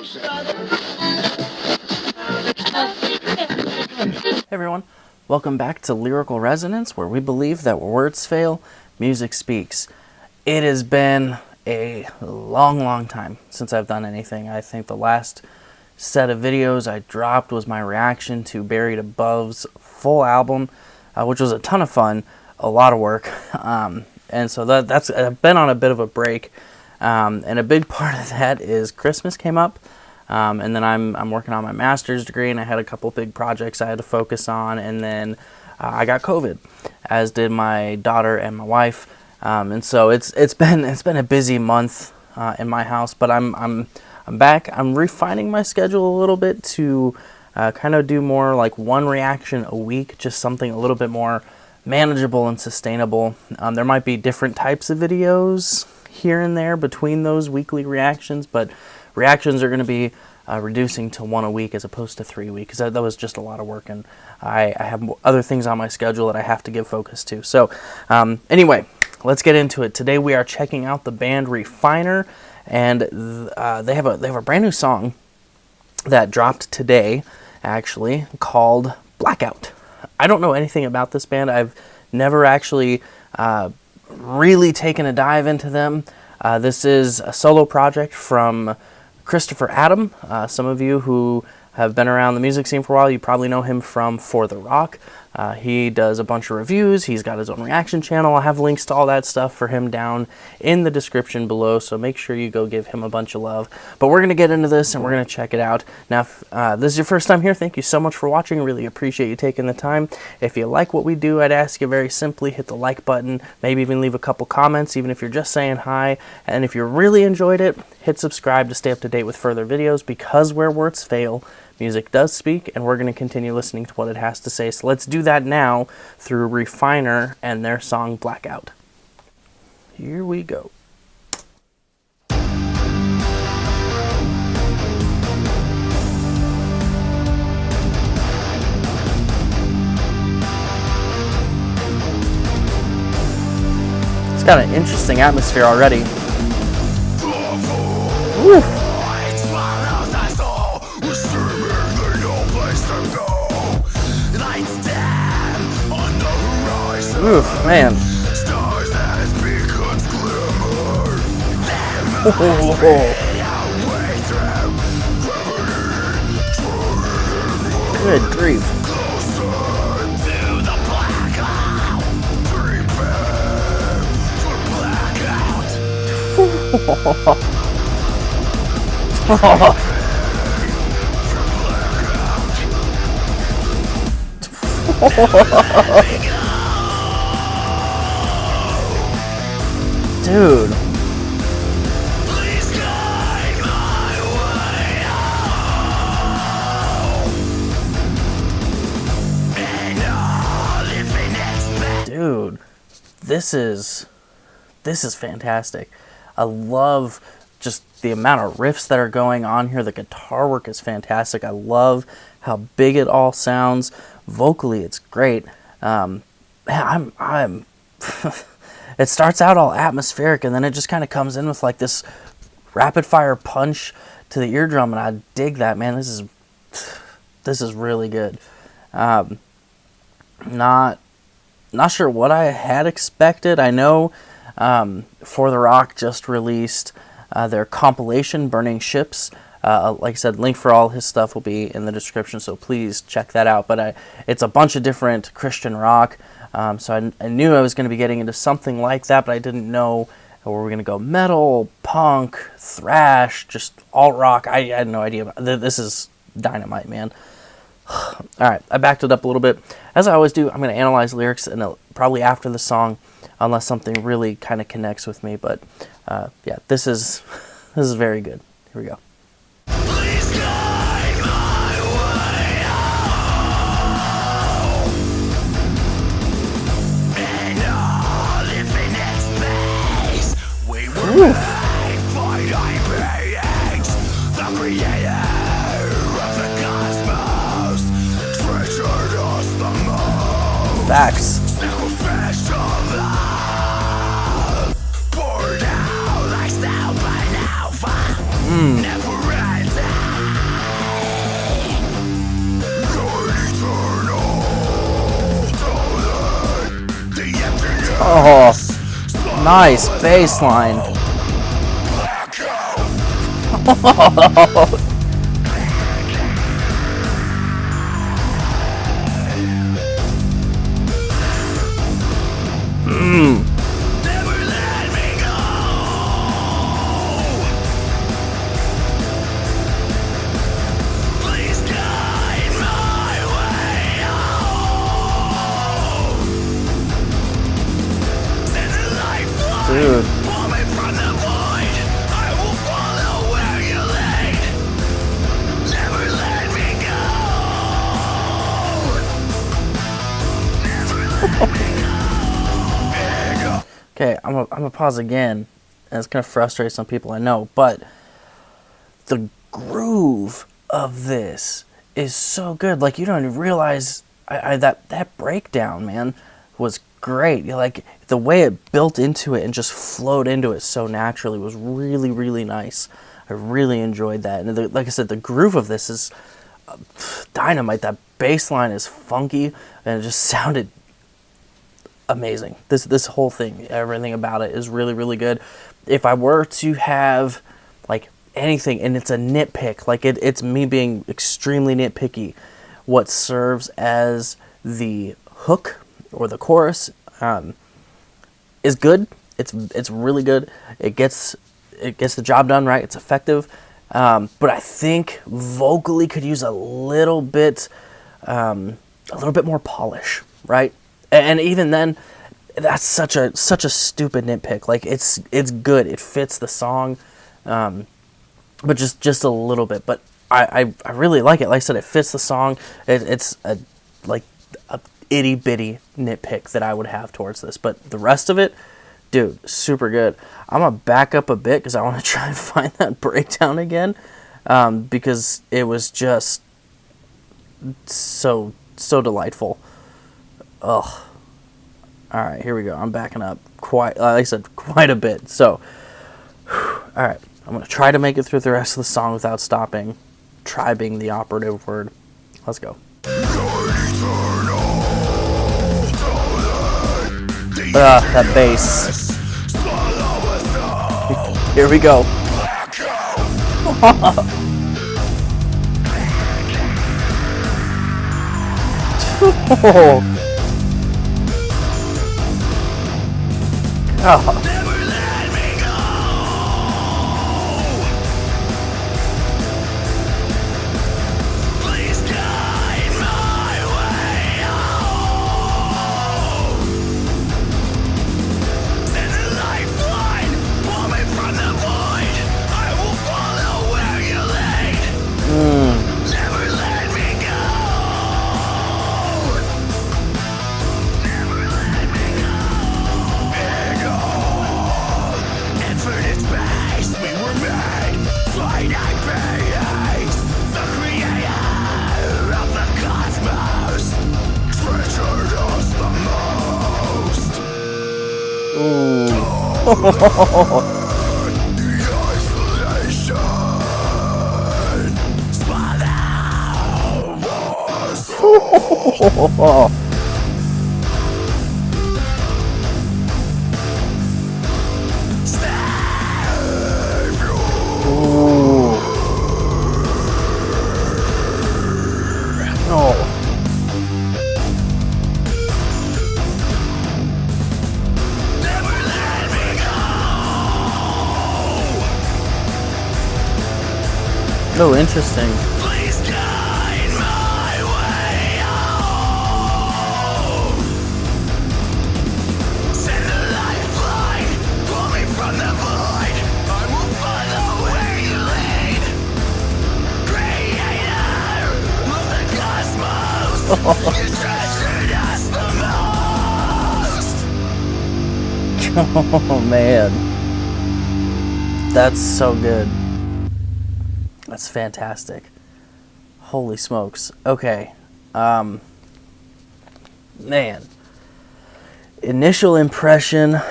Hey everyone, welcome back to Lyrical Resonance, where we believe that where words fail, music speaks. It has been a long time since I've done anything. I think the last set of videos I dropped was my reaction to Buried Above's full album, which was a ton of fun, a lot of work, and so that's I've been on a bit of a break, and a big part of that is Christmas came up. And then I'm working on my master's degree, and I had a couple big projects I had to focus on, and then I got COVID, as did my daughter and my wife, and so it's been a busy month in my house, but I'm back. I'm refining my schedule a little bit to kind of do more like one reaction a week, just something a little bit more manageable and sustainable. There might be different types of videos here and there between those weekly reactions, but reactions are going to be reducing to one a week as opposed to 3 weeks, because that was just a lot of work, and I have other things on my schedule that I have to give focus to. So anyway, let's get into it. Today we are checking out the band Refiner, and they have a brand new song that dropped today, actually, called Blackout. I don't know anything about this band. I've never actually really taken a dive into them. This is a solo project from Christopher Adam. Some of you who have been around the music scene for a while, you probably know him from For the Rock. He does a bunch of reviews. He's got his own reaction channel. I'll have links to all that stuff for him down in the description below, so make sure you go give him a bunch of love. But we're going to get into this, and we're going to check it out. Now, if this is your first time here, thank you so much for watching. I really appreciate you taking the time. If you like what we do, I'd ask you very simply, hit the like button, maybe even leave a couple comments, even if you're just saying hi. And if you really enjoyed it, hit subscribe to stay up to date with further videos, because where words fail, music does speak, and we're going to continue listening to what it has to say. So let's do that now through Refiner and their song Blackout. Here we go. It's got an interesting atmosphere already. Oof. Oof, man. Good grief. Dude. Dude, this is fantastic. I love just the amount of riffs that are going on here. The guitar work is fantastic. I love how big it all sounds. Vocally, it's great. I'm it starts out all atmospheric, and then it just kind of comes in with like this rapid fire punch to the eardrum, and I dig that, man. This is really good. Not sure what I had expected. I know For the Rock just released their compilation, Burning Ships. Like I said, link for all his stuff will be in the description, so please check that out. But it's a bunch of different Christian rock, so I knew I was going to be getting into something like that, but I didn't know where we were going to go. Metal, punk, thrash, just alt rock. I had no idea. This is dynamite, man. All right, I backed it up a little bit. As I always do, I'm going to analyze lyrics and probably after the song, unless something really kind of connects with me. But yeah, this is very good. Here we go. Ooh. Facts. Oh, nice bass line. Dude. Okay, I'm gonna pause again, and it's gonna frustrate some people, I know, but the groove of this is so good. Like, you don't even realize that breakdown, man, was great. Like, the way it built into it and just flowed into it so naturally was really, really nice. I really enjoyed that. And like I said, the groove of this is dynamite. That bass line is funky, and it just sounded amazing. This whole thing, everything about it is really, really good. If I were to have like anything, and it's a nitpick, like it's me being extremely nitpicky, what serves as the hook or the chorus is good. It's really good. It gets the job done right. It's effective, but I think vocally could use a little bit more polish, right? And even then, that's such a stupid nitpick. Like, it's good. It fits the song, but just a little bit. But I really like it. Like I said, it fits the song. It's a itty bitty nitpick that I would have towards this. But the rest of it, dude, super good. I'm gonna back up a bit because I want to try and find that breakdown again, because it was just so delightful. Ugh. All right, here we go. I'm backing up quite, like I said, quite a bit. So, all right, I'm going to try to make it through the rest of the song without stopping. Try being the operative word. Let's go. That bass. Here we go. Oh. Oh. Never let me go. Please guide my way home. Send a lifeline, pull me from the void. I will follow where you lead. Never let me go. Never let me go. Infinite space, we were made. Finite beings, the creator of the cosmos. Treasured us the most. The isolation. Swallow us. Oh, interesting. Please guide my way home. Send a lifeline, pull me from the void. I will follow where you lead. Creator of the cosmos, you treasured us the most. Oh, man. That's so good. That's fantastic. Holy smokes. Okay. Man. Initial impression,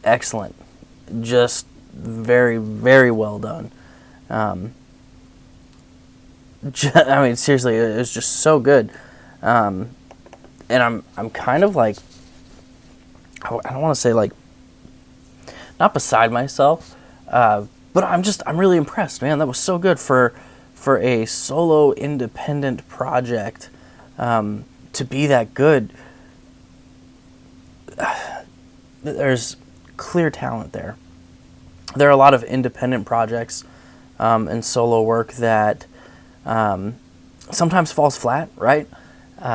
excellent. Just very, very well done. I mean, seriously, it was just so good. and I'm kind of like, I don't want to say like, not beside myself, but I'm really impressed, man. That was so good for a solo independent project, to be that good. There's clear talent there. There are a lot of independent projects, and solo work that sometimes falls flat, right?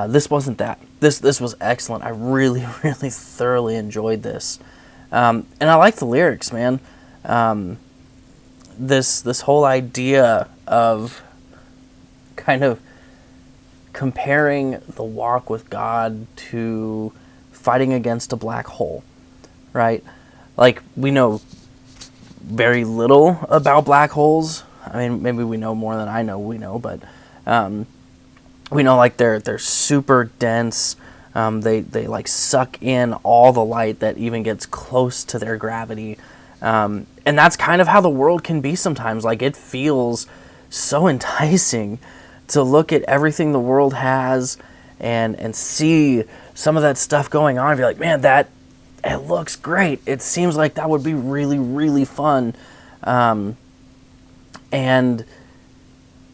This wasn't that. This was excellent. I really, really thoroughly enjoyed this. And I like the lyrics, man. This whole idea of kind of comparing the walk with God to fighting against a black hole, right? Like, we know very little about black holes. I mean, maybe we know more than I know we know, but we know like they're super dense. They like suck in all the light that even gets close to their gravity. And that's kind of how the world can be sometimes. Like, it feels so enticing to look at everything the world has and see some of that stuff going on and be like, man, it looks great. It seems like that would be really, really fun. And,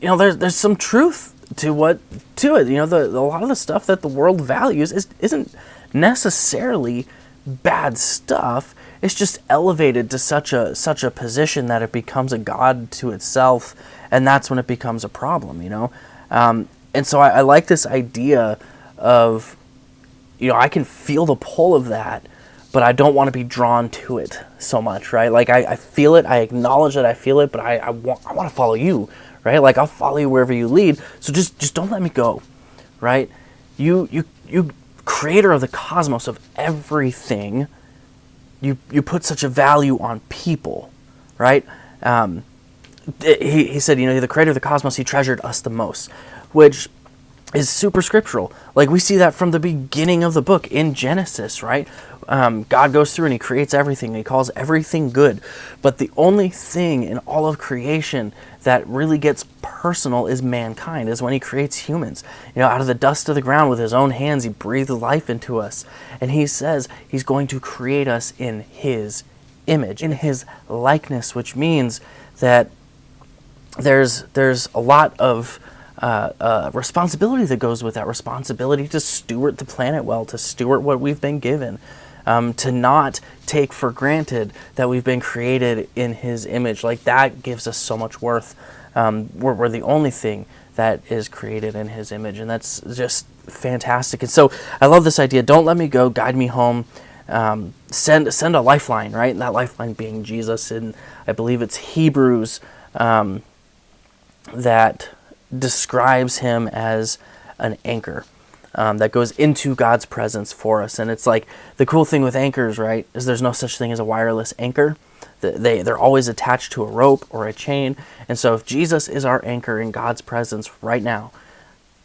you know, there's some truth to it. You know, a lot of the stuff that the world values isn't necessarily bad stuff. It's just elevated to such a position that it becomes a god to itself, and that's when it becomes a problem, you know? And so I like this idea of, you know, I can feel the pull of that, but I don't want to be drawn to it so much, right? Like, I feel it, I acknowledge that I feel it, but I want to follow you, right? Like, I'll follow you wherever you lead, so just don't let me go, right? You creator of the cosmos, of everything, you put such a value on people, right? He said, you know, the creator of the cosmos, he treasured us the most, which is super scriptural. Like, we see that from the beginning of the book in Genesis, right? God goes through and he creates everything, and he calls everything good. But the only thing in all of creation that really gets personal is mankind, is when he creates humans. You know, out of the dust of the ground with his own hands, he breathed life into us. And he says he's going to create us in his image, in his likeness, which means that there's a lot of responsibility that goes with that. Responsibility to steward the planet well, to steward what we've been given, to not take for granted that we've been created in his image. Like, that gives us so much worth. We're the only thing that is created in his image, and that's just fantastic. And so I love this idea. Don't let me go, guide me home. Send a lifeline, right? And that lifeline being Jesus. And I believe it's Hebrews that describes him as an anchor that goes into God's presence for us. And it's like, the cool thing with anchors, right, is there's no such thing as a wireless anchor. They're always attached to a rope or a chain. And so if Jesus is our anchor in God's presence right now,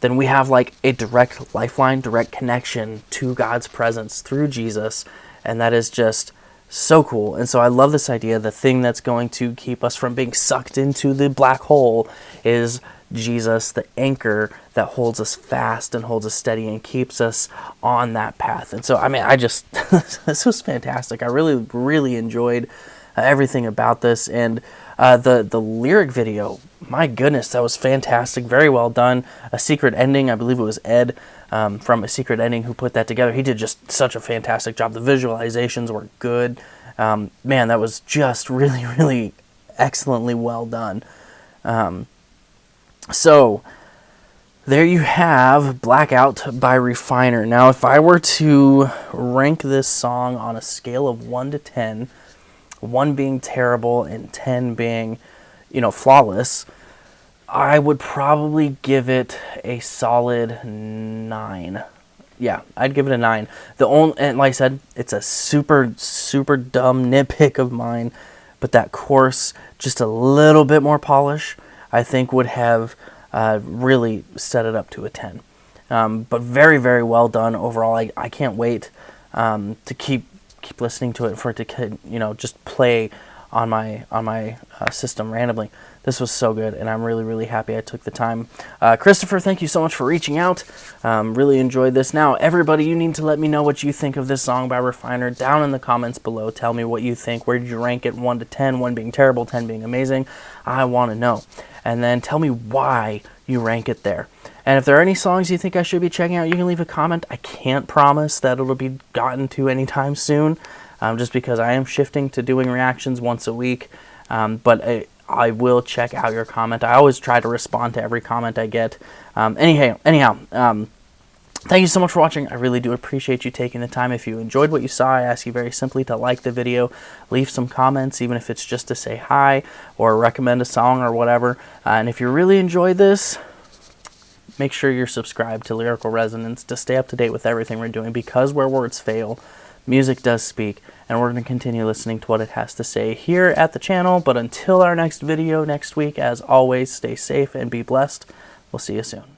then we have like a direct lifeline, direct connection to God's presence through Jesus. And that is just so cool. And so I love this idea. The thing that's going to keep us from being sucked into the black hole is Jesus, the anchor that holds us fast and holds us steady and keeps us on that path. And so, I mean, this was fantastic. I really, really enjoyed everything about this. And the lyric video, my goodness, that was fantastic. Very well done. A Secret Ending, I believe it was Ed from A Secret Ending who put that together. He did just such a fantastic job. The visualizations were good. Man, that was just really, really excellently well done. So there you have Blackout by Refiner. Now, if I were to rank this song on a scale of 1 to 10, 1 being terrible and 10 being, you know, flawless, I would probably give it a solid 9. Yeah, I'd give it a 9. And like I said, it's a super, super dumb nitpick of mine, but that chorus, just a little bit more polish, I think would have really set it up to a 10. But very, very well done overall. I can't wait to keep listening to it, for it to, you know, just play my system randomly. This was so good, and I'm really, really happy I took the time. Christopher, thank you so much for reaching out. Really enjoyed this. Now, everybody, you need to let me know what you think of this song by Refiner down in the comments below. Tell me what you think. Where did you rank it? 1 to 10, 1 being terrible, 10 being amazing. I want to know. And then tell me why you rank it there. And if there are any songs you think I should be checking out, you can leave a comment. I can't promise that it'll be gotten to anytime soon, just because I am shifting to doing reactions once a week. But I will check out your comment. I always try to respond to every comment I get. Anyhow, thank you so much for watching. I really do appreciate you taking the time. If you enjoyed what you saw, I ask you very simply to like the video, leave some comments, even if it's just to say hi or recommend a song or whatever. And if you really enjoyed this, make sure you're subscribed to Lyrical Resonance to stay up to date with everything we're doing, because where words fail, music does speak, and we're going to continue listening to what it has to say here at the channel. But until our next video next week, as always, stay safe and be blessed. We'll see you soon.